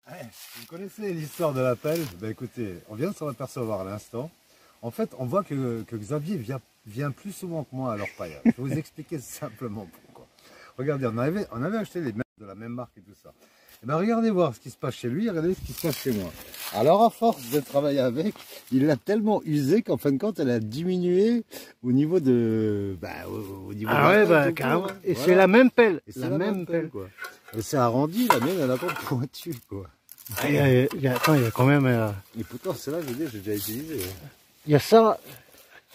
Ouais, vous connaissez l'histoire de la pelle? Ben écoutez, on vient de s'en apercevoir à l'instant. En fait, on voit que Xavier vient plus souvent que moi à l'orpaillage. Je vais vous expliquer simplement pourquoi. Regardez, on avait acheté les mêmes de la même marque et tout ça. Et ben regardez voir ce qui se passe chez lui, regardez ce qui se passe chez moi. Alors à force de travailler avec, il l'a tellement usé qu'en fin de compte, elle a diminué au niveau de... au niveau ah de ouais, la pelle, carrément. hein. Et Voilà. c'est la même pelle. Et c'est la même pelle, quoi. Elle s'est arrondie, la mienne, elle a pas pointu, quoi. Attends, il y a quand même... Et pourtant, celle-là, je veux dire, j'ai déjà utilisé. il y a ça.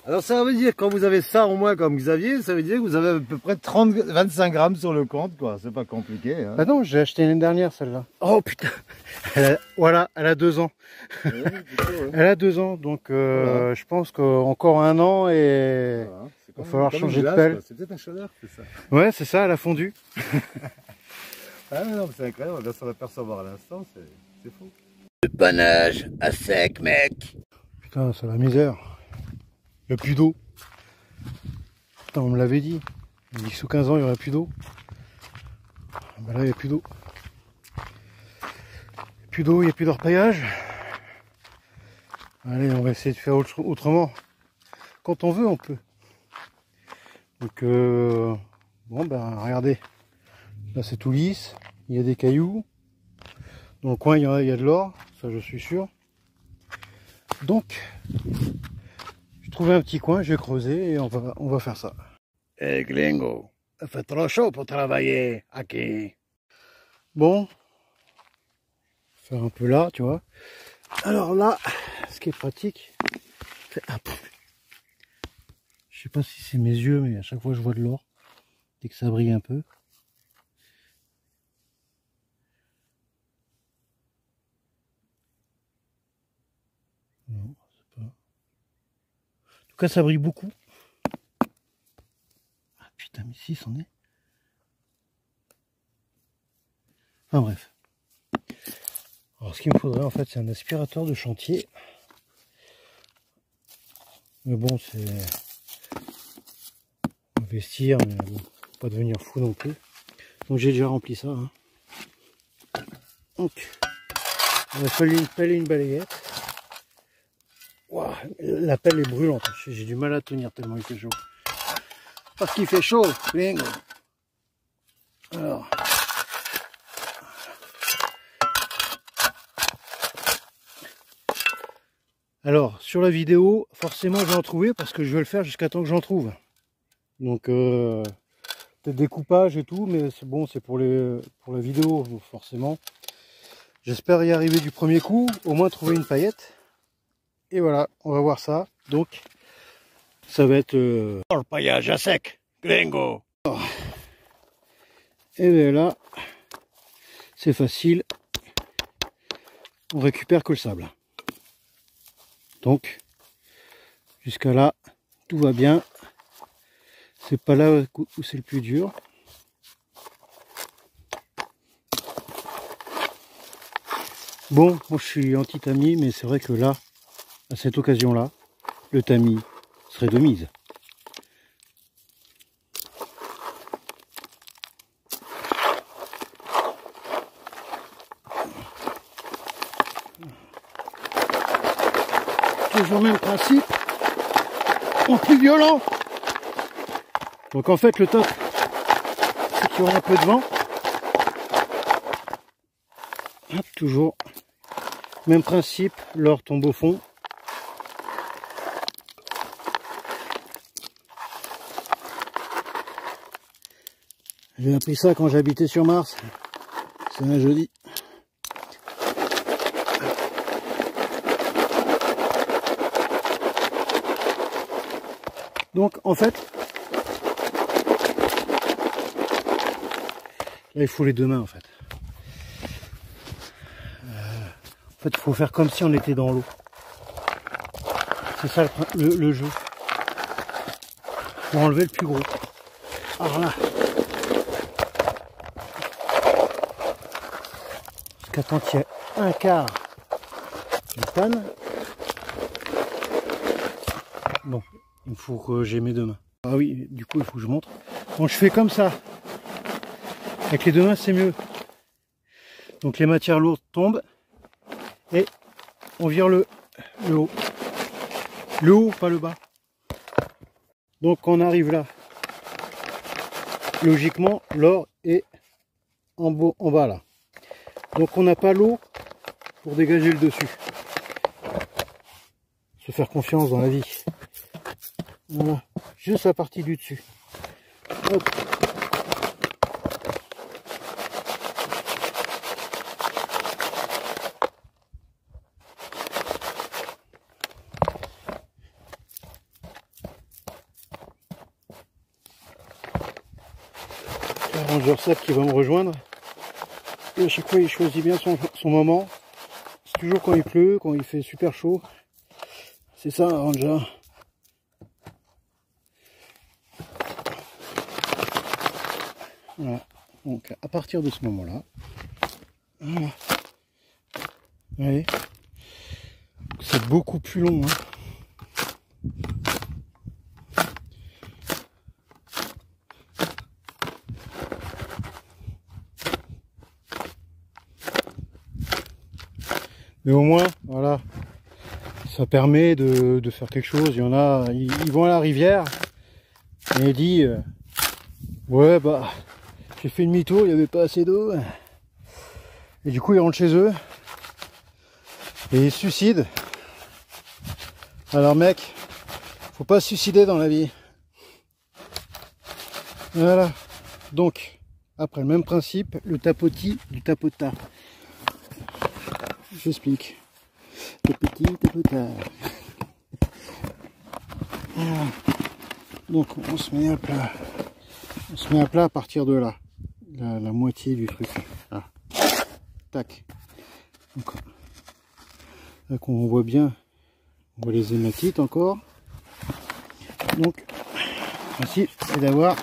Alors ça veut dire, quand vous avez ça en moins comme Xavier, ça veut dire que vous avez à peu près 25 grammes sur le compte, quoi. C'est pas compliqué, hein. Ah non, j'ai acheté l'année dernière celle-là. Oh putain. Voilà, elle a 2 ans. Oui, plutôt, ouais. Elle a 2 ans, donc Voilà. je pense qu'encore 1 an et Voilà. il va falloir comme changer une de glace, pelle. quoi. C'est peut-être un chaleur, c'est ça. Ouais, c'est ça, elle a fondu. Ah non, mais c'est incroyable, on vient s'en apercevoir à l'instant, c'est fou. Le panache à sec, mec. Putain, c'est la misère. Il n'y a plus d'eau. Putain, on me l'avait dit. On dit que sous 15 ans, il n'y aurait plus d'eau. Ben là, il n'y a plus d'eau. Il n'y a plus d'eau, il n'y a plus d'orpaillage. Allez, on va essayer de faire autrement. Quand on veut, on peut. Donc, bon, ben, regardez. Là, c'est tout lisse. Il y a des cailloux. Dans le coin, il y a de l'or. Ça, je suis sûr. Donc, j'ai trouvé un petit coin, je vais creuser et on va faire ça. Eh, gringo, il fait trop chaud pour travailler. Ok. Bon, faire un peu là, tu vois. Alors là, ce qui est pratique, c'est... Je sais pas si c'est mes yeux, mais à chaque fois je vois de l'or, dès que ça brille un peu. Non, c'est pas... En tout cas, ça brille beaucoup. Ah putain, mais si, c'en est. Enfin bref. Alors ce qu'il me faudrait en fait, c'est un aspirateur de chantier. Mais bon, c'est investir, mais bon, faut pas devenir fou non plus. Donc j'ai déjà rempli ça. Hein. Donc, on a fallu une pelle et une balayette. Wow, la pelle est brûlante. J'ai du mal à tenir tellement il fait chaud. Parce qu'il fait chaud, gringo. Alors. Alors, sur la vidéo, forcément, je vais en trouver parce que je vais le faire jusqu'à temps que j'en trouve. Donc, peut-être découpage et tout, mais c'est bon, c'est pour la vidéo, forcément. J'espère y arriver du premier coup, au moins trouver une paillette. Et voilà, on va voir ça. Donc, ça va être... Orpaillage à sec, gringo. Et bien là, c'est facile. On récupère que le sable. Donc, jusqu'à là, tout va bien. C'est pas là où c'est le plus dur. Bon, moi je suis anti-tamis, mais c'est vrai que là, à cette occasion-là, le tamis serait de mise. Toujours le même principe, en plus violent. Donc en fait le top, c'est qu'il y aura un peu de vent. Hop, toujours même principe, l'or tombe au fond. J'ai appris ça quand j'habitais sur Mars. C'est un jeudi. Donc en fait, là il faut les deux mains en fait. En fait il faut faire comme si on était dans l'eau. C'est ça le jeu. Pour enlever le plus gros. Alors là. Jusqu'à temps qu'il y ait un quart de panne. Bon, il faut que j'ai mes deux mains. Ah oui, du coup il faut que je montre. Bon, je fais comme ça. Avec les deux mains c'est mieux. Donc les matières lourdes tombent et on vire le haut. Le haut, pas le bas. Donc on arrive là. Logiquement, l'or est en bas là. Donc on n'a pas l'eau pour dégager le dessus. Se faire confiance dans la vie. Voilà. Juste la partie du dessus. Hop. Ranger Sap qui va me rejoindre. Et à chaque fois il choisit bien son moment. C'est toujours quand il pleut, quand il fait super chaud. C'est ça, Ranger. Voilà. Donc à partir de ce moment-là, voilà. Allez. C'est beaucoup plus long. Hein. Mais au moins, voilà, ça permet de faire quelque chose. Il y en a, ils vont à la rivière et ils disent ouais bah j'ai fait demi-tour, il n'y avait pas assez d'eau. Et du coup ils rentrent chez eux et ils se suicident. Alors mec, faut pas se suicider dans la vie. Voilà. Donc, après le même principe, le tapotis du tapotard. J'explique. Tapoti, tapotard. Voilà. Donc on se met à plat. On se met à plat à partir de là. La moitié du truc. Là. Tac. Donc, là qu'on voit bien, on voit les hématites encore. Donc, le principe c'est d'avoir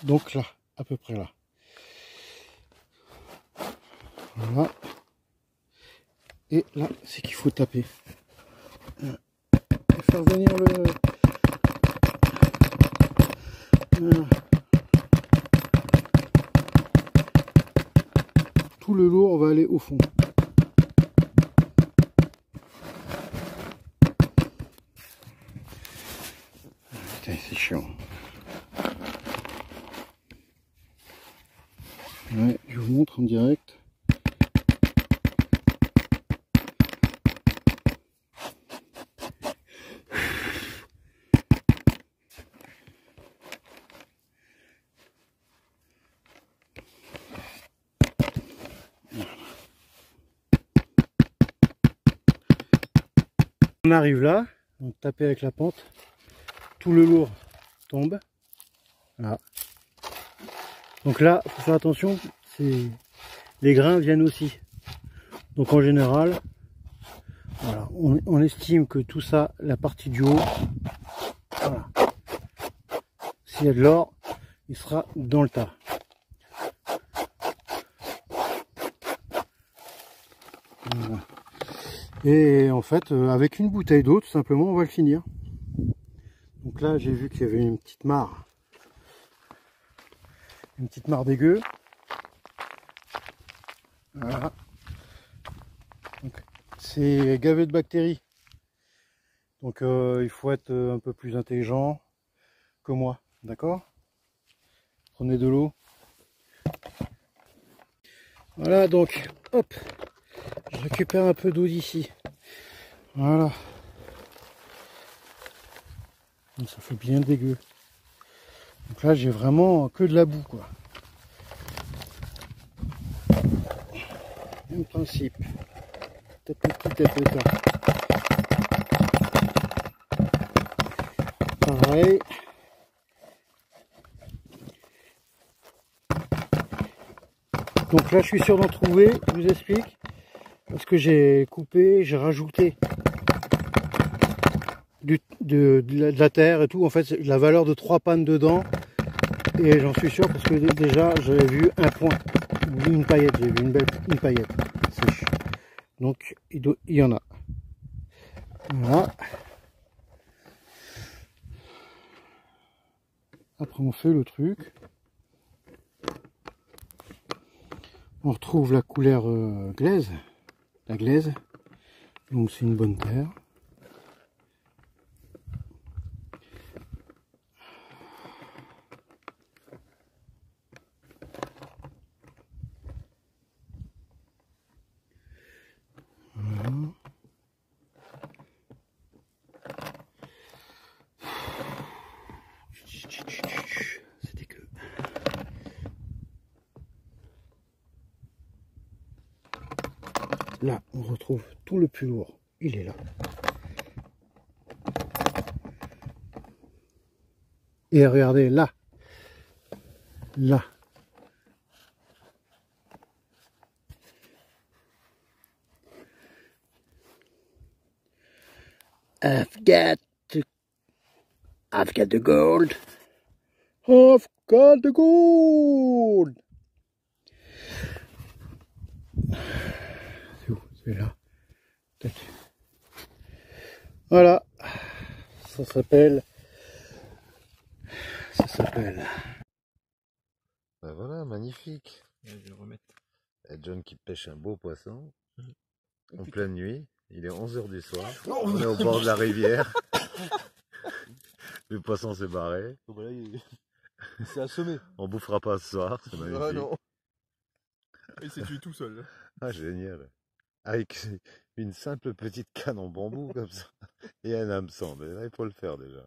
donc là, à peu près là. Voilà. Et là, c'est qu'il faut taper. Et faire venir le... Voilà. Tout le lourd va aller au fond. Putain, c'est chiant. Ouais, je vous montre en direct. On arrive là, on tape avec la pente, tout le lourd tombe. Voilà. Donc là, il faut faire attention, les grains viennent aussi. Donc en général, voilà, on estime que tout ça, la partie du haut, voilà. S'il y a de l'or, il sera dans le tas. Voilà. Et en fait, avec une bouteille d'eau, tout simplement, on va le finir. Donc là, j'ai vu qu'il y avait une petite mare. Une petite mare dégueu. Voilà. C'est gavé de bactéries. Donc il faut être un peu plus intelligent que moi. D'accord? Prenez de l'eau. Voilà, donc, hop. Je récupère un peu d'eau d'ici. Voilà. Donc, ça fait bien dégueu. Donc là, j'ai vraiment que de la boue, quoi. Même principe. Tapoti, tapota. Pareil. Donc là, je suis sûr d'en trouver. Je vous explique. Parce que j'ai coupé, j'ai rajouté de la terre et tout. En fait, la valeur de 3 pannes dedans. Et j'en suis sûr parce que déjà, j'avais vu un point. Une paillette, j'ai vu une paillette sèche. Donc, il y en a. Voilà. Après on fait le truc. On retrouve la couleur glaise. La glaise. Donc c'est une bonne terre. Voilà. C'était que... Là, on retrouve tout le plus lourd. Il est là. Et regardez, là. Là. I've got the gold. I've got the gold. C'est où? C'est là. Tac. Voilà. Ça s'appelle... Ben voilà, magnifique. Je vais le remettre. Et John qui pêche un beau poisson en pleine nuit. Il est 11 h du soir. On est au bord de la rivière. Le poisson s'est barré. Oh, bah là, il s'est assommé. On bouffera pas ce soir, c'est magnifique. Ah non. Il s'est tué tout seul. Ah, génial. Avec une simple petite canne en bambou comme ça. Et un hameçon. Mais là, il faut le faire déjà.